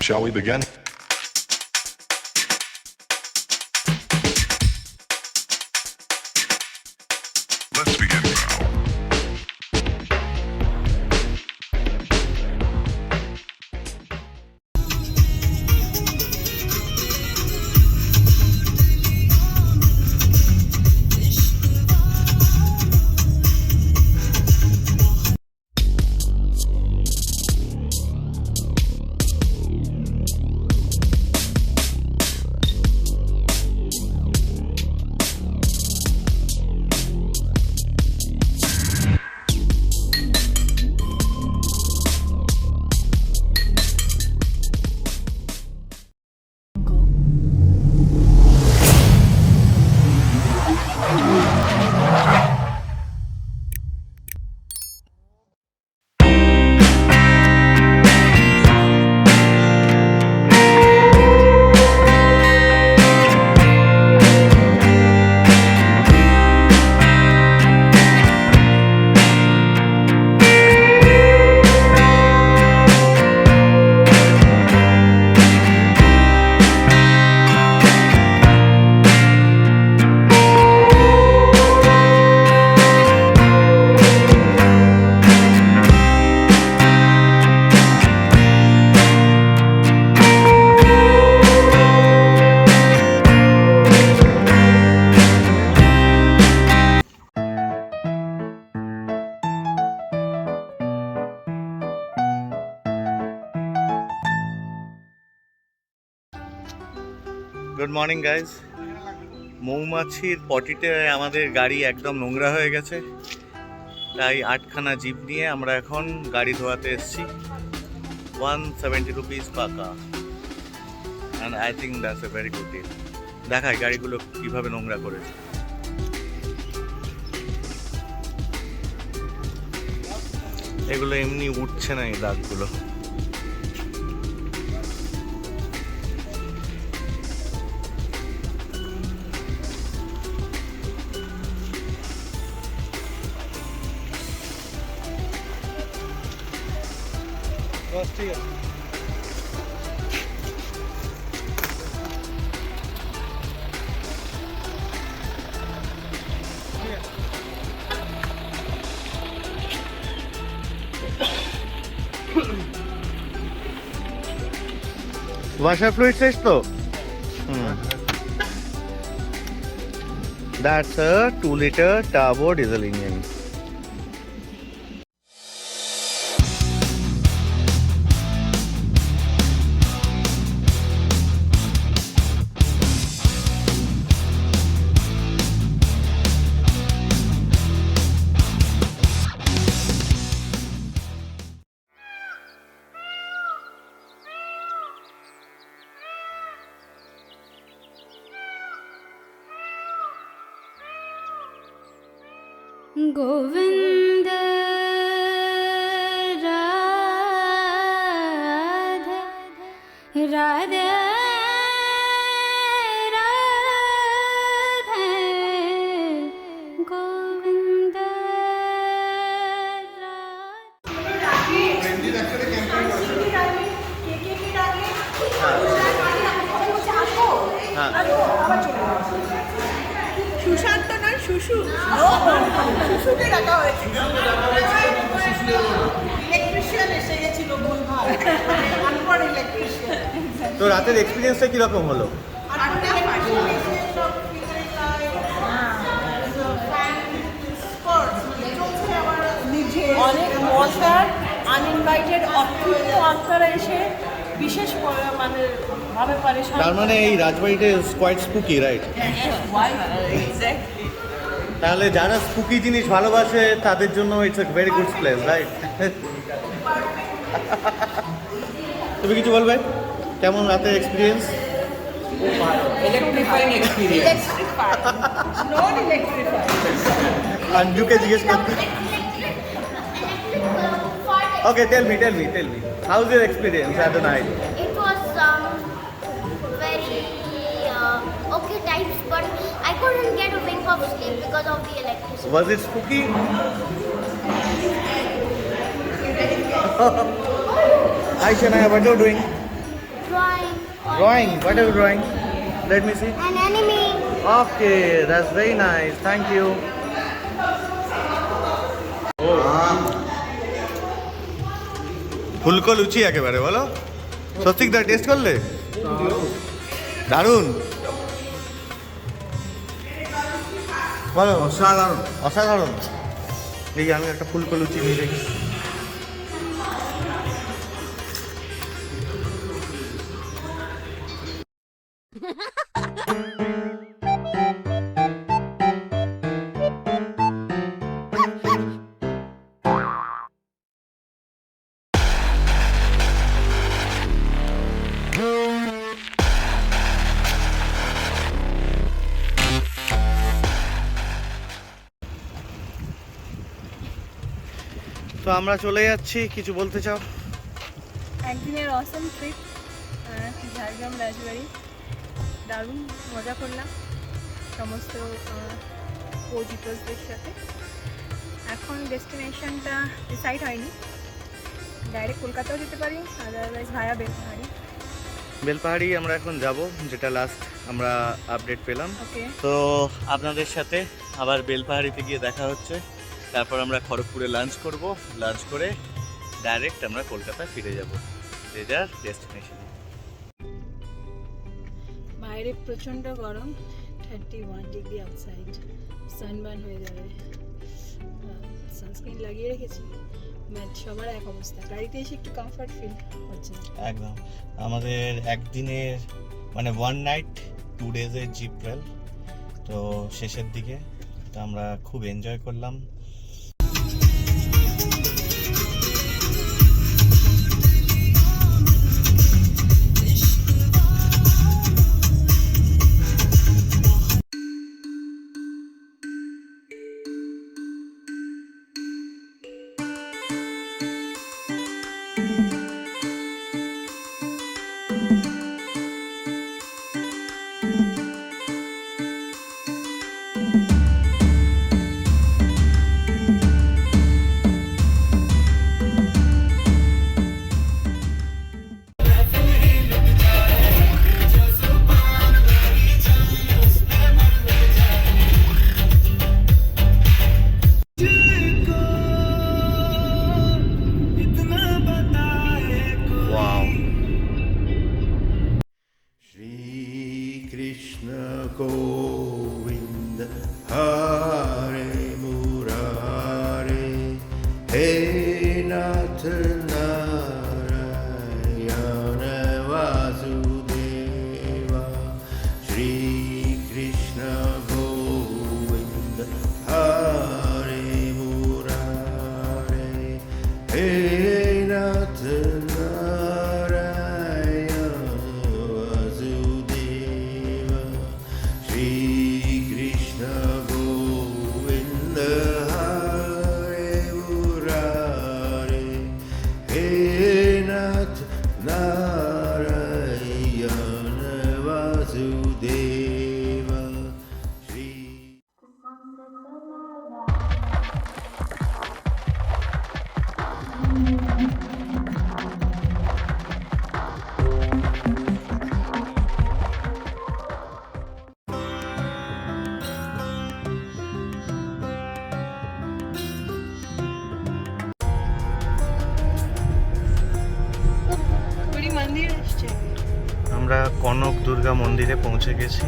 Shall we begin? Let's begin now. Good morning guys. মৌমাছির পটিতে আমাদের গাড়ি একদম নোংরা হয়ে গেছে, তাই 8খানা জিপ নিয়ে আমরা এখন গাড়ি ধোয়াতে এসেছি। 170 রুপিস পাকা, and I think that's a very good deal. দেখায় গাড়িগুলো কীভাবে নোংরা করেছে। এগুলো এমনি উঠছে না, এই দাগগুলো। ঠিক আছে, washer fluid শেষ তো? That's a 2-liter turbo diesel engine. Govind Radhe Radhe Radhe Govind Sushant নয়, শুশু শুশুকে ডাকা হয়েছে। ইলেকট্রিশিয়ান এসে গেছিল ভুলভাল, আনপড় ইলেকট্রিশিয়ান। তো রাতের এক্সপিরিয়েন্সটা কিরকম হলো? অনেক মজার আনইনভাইটেড অত্যন্ত আত্মারা এসে বিশেষ মানে ভাবে পারেশান। তার মানে এই রাজবাড়িটা কোয়াইট স্পুকি, রাইট? তাহলে যারা স্পুকি জিনিস ভালোবাসে তাদের জন্য it's a very good place, right? তুমি কিছু বলবে? কেমন রাতের experience? Electrifying experience, not electrifying. আঞ্জুকে জিজ্ঞেস করতে। Okay, tell me. How's your experience at the night? It was very okay types, but I couldn't get a wink of sleep because of the electricity. Was it spooky? Hi Shania, what are you doing? drawing or Drawing. What are you drawing? Let me see. an anime. Okay, that's very nice. Thank you. ফুলকো লুচি একেবারে বলো সত্যি the test করলে দারুণ বলো অসাধারণ অসাধারণ এই আমি একটা ফুলকো লুচি নিয়ে দেখি তো আমরা চলে যাচ্ছি কিছু বলতে চাও একদিনের অসম ট্রিপ ঝাড়গ্রাম রাজবাড়ি দারুণ মজা করলাম সমস্ত কোজিটসদের সাথে এখন ডেস্টিনেশনটা ডিসাইড হয়নি ডাইরেক্ট কলকাতাও যেতে পারি আদারওয়াইজ ভায়া বেলপাহাড়ি বেলপাহাড়ি আমরা এখন যাব যেটা লাস্ট আমরা আপডেট পেলাম ওকে তো আপনাদের সাথে আবার বেলপাহাড়িতে গিয়ে দেখা হচ্ছে তারপর আমরা খড়গপুরে লাঞ্চ করব লাঞ্চ করে ডাইরেক্ট আমরা কলকাতা ফিরে যাব যে যার ডেস্টিনেশনে বাইরে প্রচণ্ড গরম 31 ডিগ্রি আউটসাইড সানবার্ন হয়ে যাবে সানস্ক্রিন লাগিয়ে রেখেছি বাট সবার এক অবস্থা গাড়িতে এসে একটু কমফর্ট ফিল হচ্ছে একদম আমাদের একদিনের মানে 1 নাইট 2 ডেজের জিপ ট্রেল তো শেষের দিকে তো আমরা খুব এনজয় করলাম Govind Hare Murare He Nath Narayana Vasudeva Shri Krishna Govind Hare Murare He Nath মন্দির আসছে আমরা কনক দুর্গা মন্দিরে পৌঁছে গেছি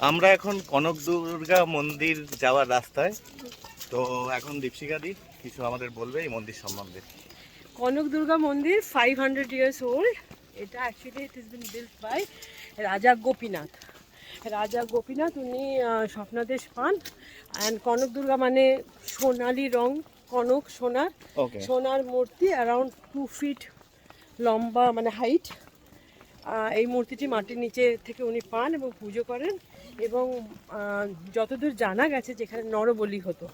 আমরা এখন কনক দুর্গা মন্দির যাওয়ার রাস্তায় তো এখন দীপশিকা দি কিছু আমাদের বলবে এই মন্দির সম্বন্ধে কনক দুর্গা মন্দির 500 years old. এটা actually it is been built by Raja Gopinath. রাজা গোপীনাথ উনি স্বপ্নাদেশ পান। অ্যান্ড কনক দুর্গা মানে সোনালি রং, কনক সোনার, সোনার মূর্তি অ্যারাউন্ড 2 feet লম্বা মানে হাইট। এই মূর্তিটি মাটির নিচে থেকে উনি পান এবং পুজো করেন। এবং যতদূর জানা গেছে যেখানে নরবলি হতো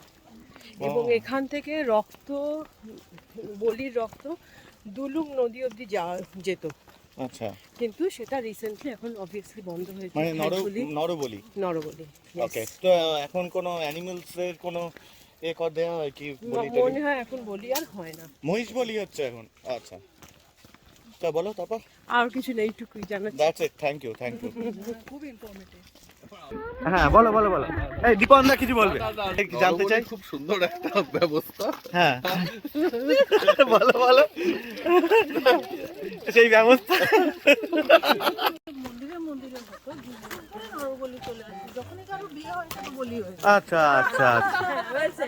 এবং এখান থেকে রক্ত, বলির রক্ত দুলুং নদী অবধি যাওয়া যেত, আচ্ছা, কিন্তু সেটা রিসেন্টলি এখন অবভিয়াসলি বন্ধ হয়েছে, মানে thankfully। নরবলি। নরবলি, ওকে, তো এখন কোনো অ্যানিমেলস এর কোনো কর দেওয়া হয় কি? মনে হয় এখন বলি আর হয় না। মহিষ বলি হচ্ছে এখন, আচ্ছা। তো বলো তারপর। আর কিছু নেই, টুকুই জানাচ্ছি। That's it, thank you. খুব ইনফরমেটিভ। হ্যাঁ, বলো। এই দীপন দা কিছু বলবে? জানতে চাই। খুব সুন্দর একটা ব্যবস্থা। হ্যাঁ, বলো সেই ব্যবস্থা। আচ্ছা,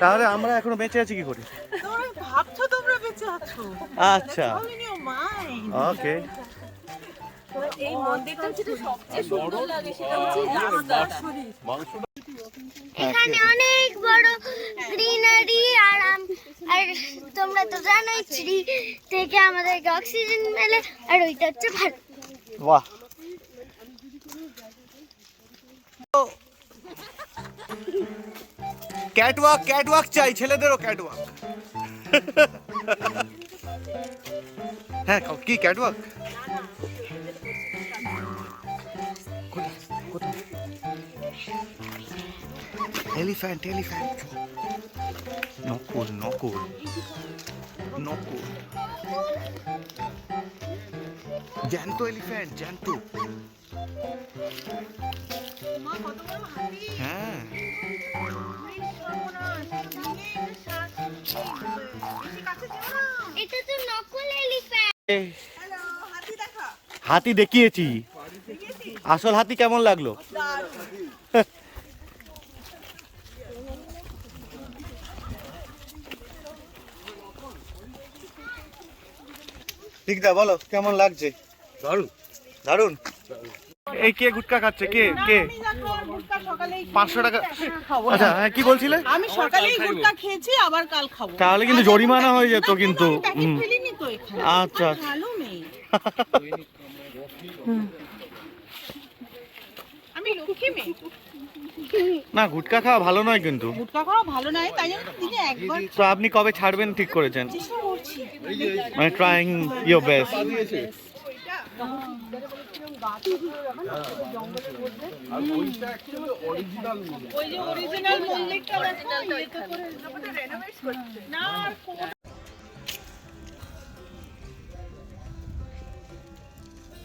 তাহলে আমরা এখনো বেঁচে আছি কি করে? ভাবছো তোমরা বেঁচে আছো? আচ্ছা, ওকে। এই মন্দিরটা যেটা সবচেয়ে সুন্দর লাগে সেটা হচ্ছে রাস্তা। এখানে অনেক বড় গ্রিনারি আর তোমরা তো জানোই ট্রি থেকে আমাদেরকে অক্সিজেন মেলে, আর ওইটা হচ্ছে ভালো। বাহ, ক্যাটওয়াক চাই, ছেলেদেরও ক্যাটওয়াক। হ্যাঁ, কি ক্যাটওয়াক? এলিফ্যান্ট, নকুল। জ্যান্ত এলিফ্যান্ট, জ্যান্ত। হ্যাঁ, এটা তো নকল এলিফ্যান্ট। হাতি দেখিয়েছি, আসল হাতি কেমন লাগলো? ঠিক দা, বলো কেমন লাগছে? দারুন। এই কে গুটকা খাচ্ছে? কে 500 টাকা? আচ্ছা, হ্যাঁ, কি বলছিলে? আমি সকালেই গুটকা খেয়েছি, আবার কাল খাবো। তাহলে কিন্তু জরিমানা হয়ে যেত কিন্তু। ফেলিনি তো এখানে। আচ্ছা, ভালো নেই। আমি লক্ষ্মী মেয়ে। না, গুটকা খাওয়া ভালো নয় কিন্তু। গুটকা খাওয়া ভালো নয়, তাই জন্য দিনে একবার তো আপনি কবে ছাড়বেন ঠিক করেছেন? চেষ্টা করছি। মানে ট্রাইং ইয়োর বেস্ট। ওই যে অরিজিনাল মন্দিরটা দেখো, ইয়েতে করে রেনোভেট করছে না।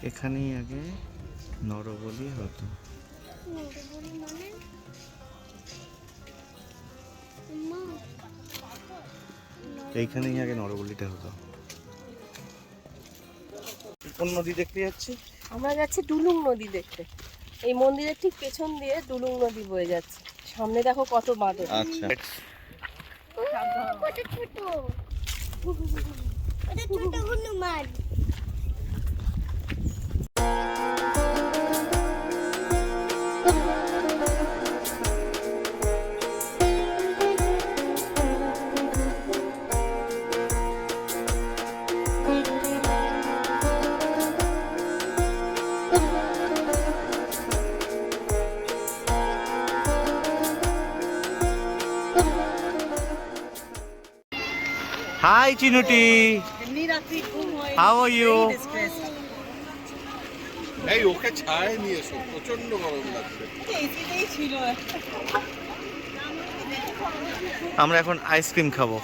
এখানেই আগে নরবলি হতো। এইখানেই আগে নরবলিটা হতো। কোন নদী দেখতে যাচ্ছি? আমরা যাচ্ছি ডুলুং নদী দেখতে। এই মন্দিরের ঠিক পেছন দিয়ে ডুলুং নদী বয়ে যাচ্ছে। সামনে দেখো কত বাদর। আচ্ছা, ওটা ছোট হনুমান। হাই চিনুটি, এমনি রাত্রি ঘুম হয়। How are you? এই ওকে ছায় নিয়ে এসো, প্রচন্ড গরম লাগছে। এসিতেই ছিল। আমরা এখন আইসক্রিম খাবো।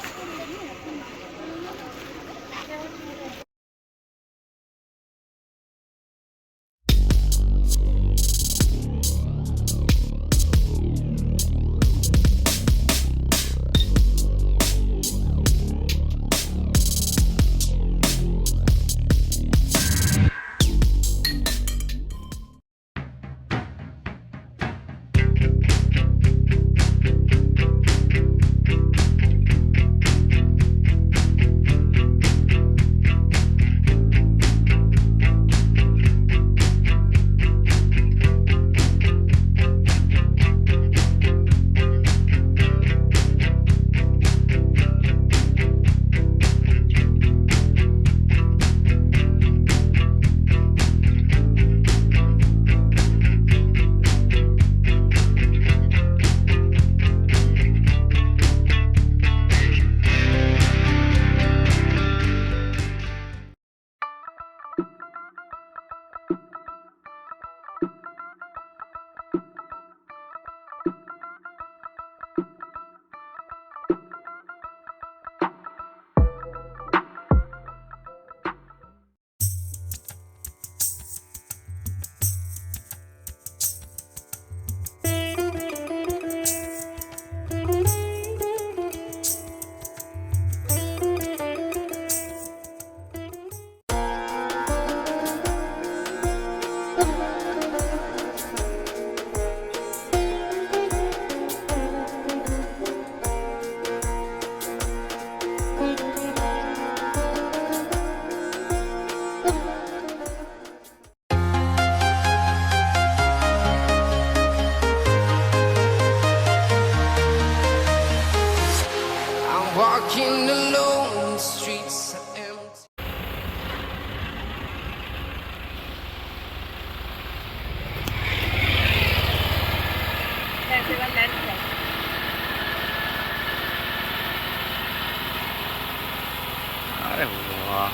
আরে বাহ,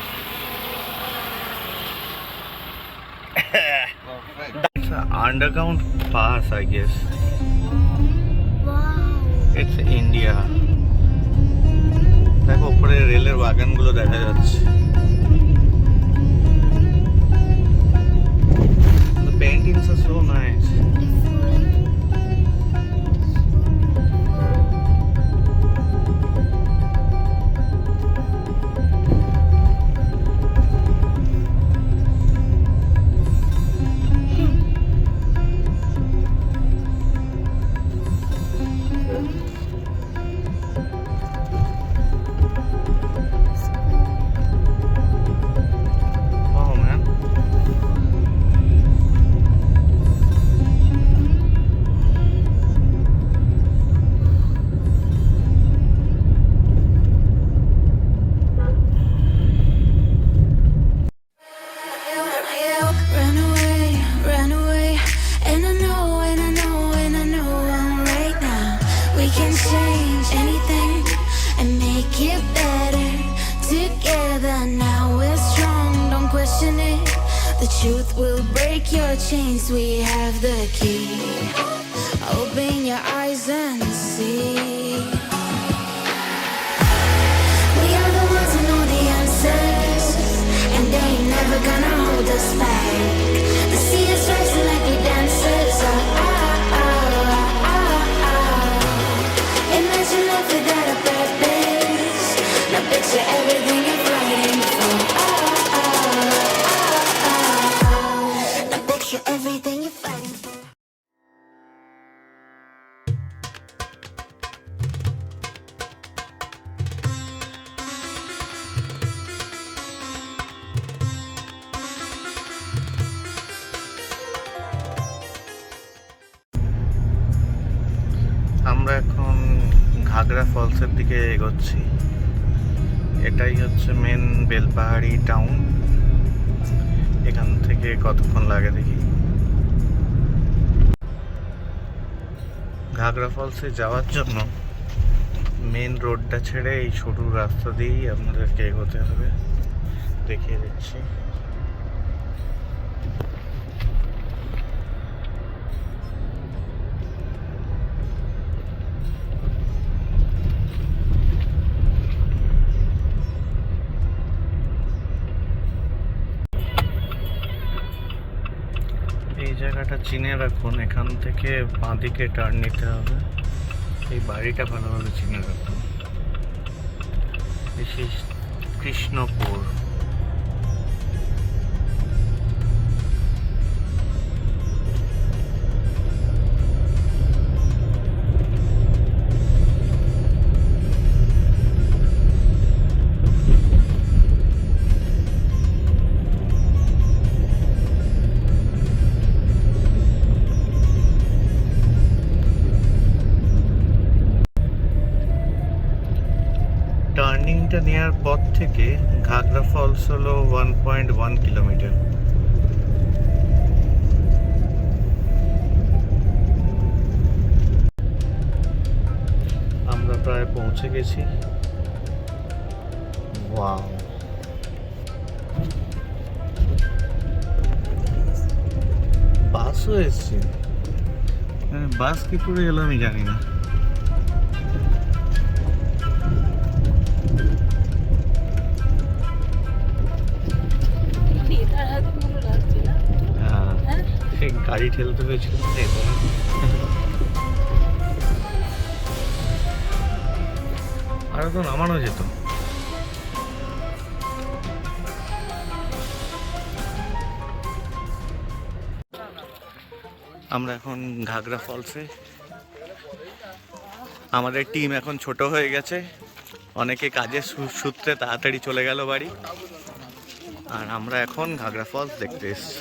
it's an underground pass, I guess. It's India. দেখো উপরে রেলের বাগানগুলো দেখা যাচ্ছে। The paintings are so nice. Wow, man. Run away, and I know, and I know, and I know I'm right now. We can change anything and make it better together. Now we're strong, don't question it. The truth will break your chains. We have the key. Open your eyes and see. We are the ones who know the answers, and they ain't never gonna hold us back. The sea is rising like we dancers. Imagine life without a purpose. Now picture everything you're fighting for. Now picture everything you're fighting for. আমরা এখন ঘাগরা ফলসের দিকে এগোচ্ছি। এটাই হচ্ছে main Belpahari town. এখান থেকে কতক্ষণ লাগে দেখি। ঘাগরা ফলসে যাওয়ার জন্য মেন রোডটা ছেড়ে এই সরু রাস্তা দিয়েই আপনাদেরকে এগোতে হবে, দেখিয়ে দিচ্ছি। এই জায়গাটা চিনে রাখুন, এখান থেকে বাঁদিকে টার্ন নিতে হবে। এই বাড়িটা ভালোভাবে চিনে রাখুন। This is Krishnapur. টার্নিংটা নেওয়ার পর থেকে ঘাগরা ফলস হলো 1.1 কিলোমিটার। আমরা প্রায় পৌঁছে গেছি। ওয়াও, বাসও এসছে। বাস কি করে এলো আমি জানি না। গাড়ি ঠেলতে হয়েছিল আরো তো নামানো যেত। আমরা এখন ঘাগরা ফলসে। আমাদের টিম এখন ছোট হয়ে গেছে, অনেকে কাজের সূত্রে তাড়াতাড়ি চলে গেল বাড়ি, আর আমরা এখন ঘাগরা ফলস দেখতে এসেছি।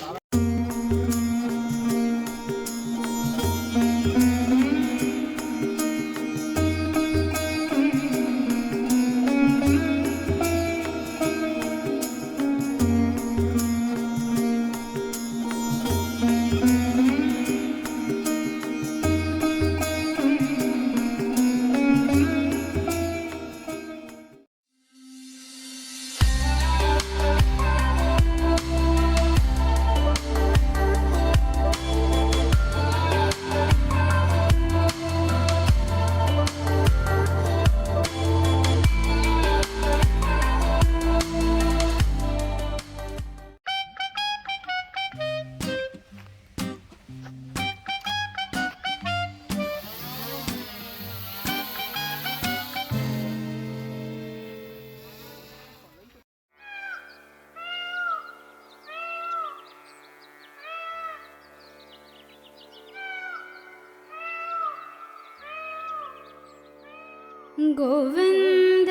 गोविंद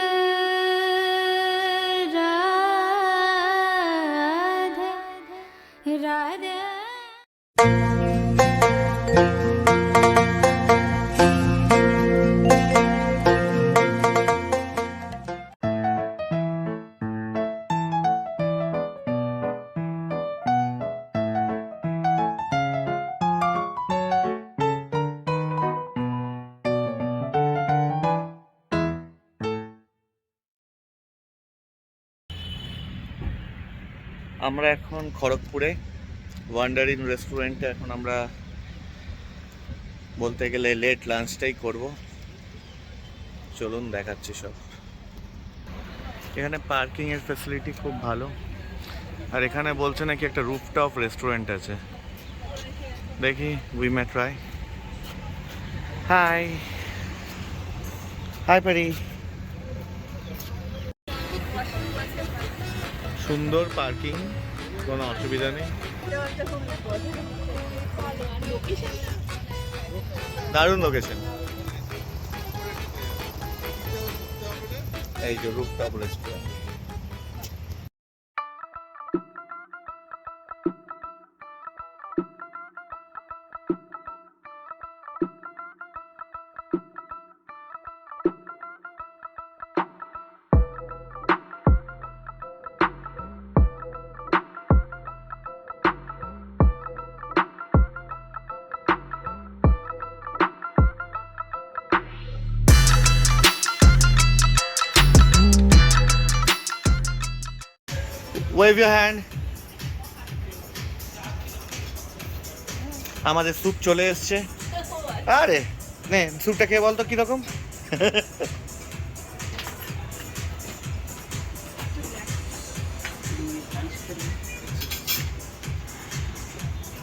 राधे राधे। আমরা এখন খড়গপুরে ওয়ান্ডার ইন রেস্টুরেন্টে এখন আমরা বলতে গেলে লেট লাঞ্চটাই করব। চলুন দেখাচ্ছি সব। এখানে পার্কিংয়ের ফ্যাসিলিটি খুব ভালো, আর এখানে বলছে নাকি একটা রুফটপ রেস্টুরেন্ট আছে। দেখি, we may try. High high পারি। সুন্দর পার্কিং, কোনো অসুবিধা নেই, দারুণ লোকেশন। এই যে rooftop restaurant. Wave your hand. আমাদের স্যুপ চলে এসছে। আরে নে, স্যুপটা খেয়ে বলতো কিরকম।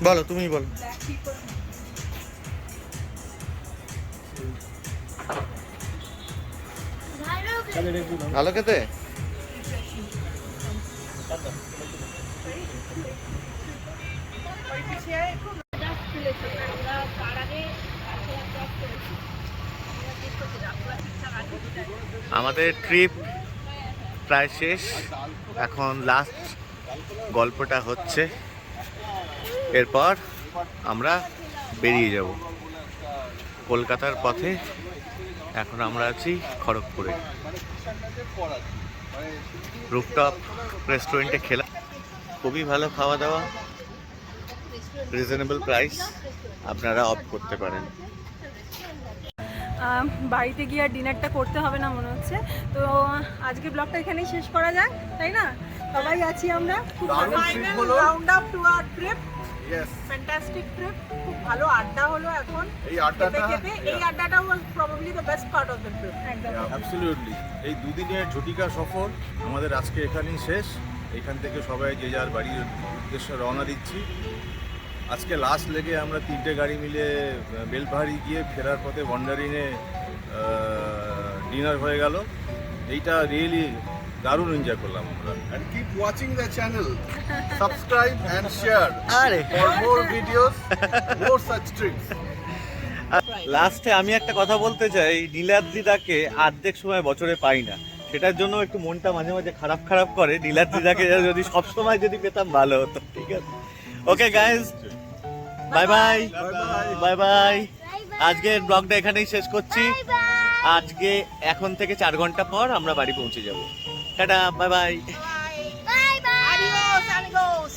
বলো, তুমি বলো। ভালো খেতে। আমাদের ট্রিপ প্রায় শেষ, এখন লাস্ট গল্পটা হচ্ছে। এরপর আমরা বেরিয়ে যাব কলকাতার পথে। এখন আমরা আছি খড়গপুরে। রুফটপ রেস্টুরেন্টে খেলাম, খুবই ভালো খাওয়া দাওয়া, রিজনেবল প্রাইস, আপনারা অফ করতে পারেন। বাড়িতে গিয়ে আর ডিনারটা করতে হবে না মনে হচ্ছে। তো আজকে ব্লগটা এখানেই শেষ করা যাক, তাই না? সবাই আছি আমরা। Final round up to our trip. Fantastic trip, খুব ভালো আড্ডা হলো এখন। এই আড্ডাটা ওয়াজ probably the best part of the trip. একদম। অ্যাবসলিউটলি। এই দুদিনের ঝটিকা সফর আমাদের আজকে এখানেই শেষ। এখান থেকে সবাই যে যার বাড়ির উদ্দেশ্যে রওনা দিচ্ছি। আজকে লাস্ট লেগে আমরা 3টে গাড়ি মিলে বেলপাহাড়ি গিয়ে ফেরার পথে ওয়ান্ডারিংয়ে ডিনার হয়ে গেল। এইটা রিয়েলি দারুণ এনজয় করলাম আমরা। And keep watching the channel. Subscribe and share আরে for more videos, more such trips. লাস্টে আমি একটা কথা বলতে চাই, নীলাদ্রিদাকে অর্ধেক সময় বছরে পাই না, সেটার জন্য একটু মনটা মাঝে মাঝে খারাপ করে। নীলাদ্রিদাকে যদি সব সময় যদি পেতাম ভালো হতো। ঠিক আছে, okay guys, bye bye bye bye. আজকের ব্লগটা এখানেই শেষ করছি। আজকে এখন থেকে 4 ঘন্টা পর আমরা বাড়ি পৌঁছে যাব। Tata, bye bye. Bye bye. Adios amigos.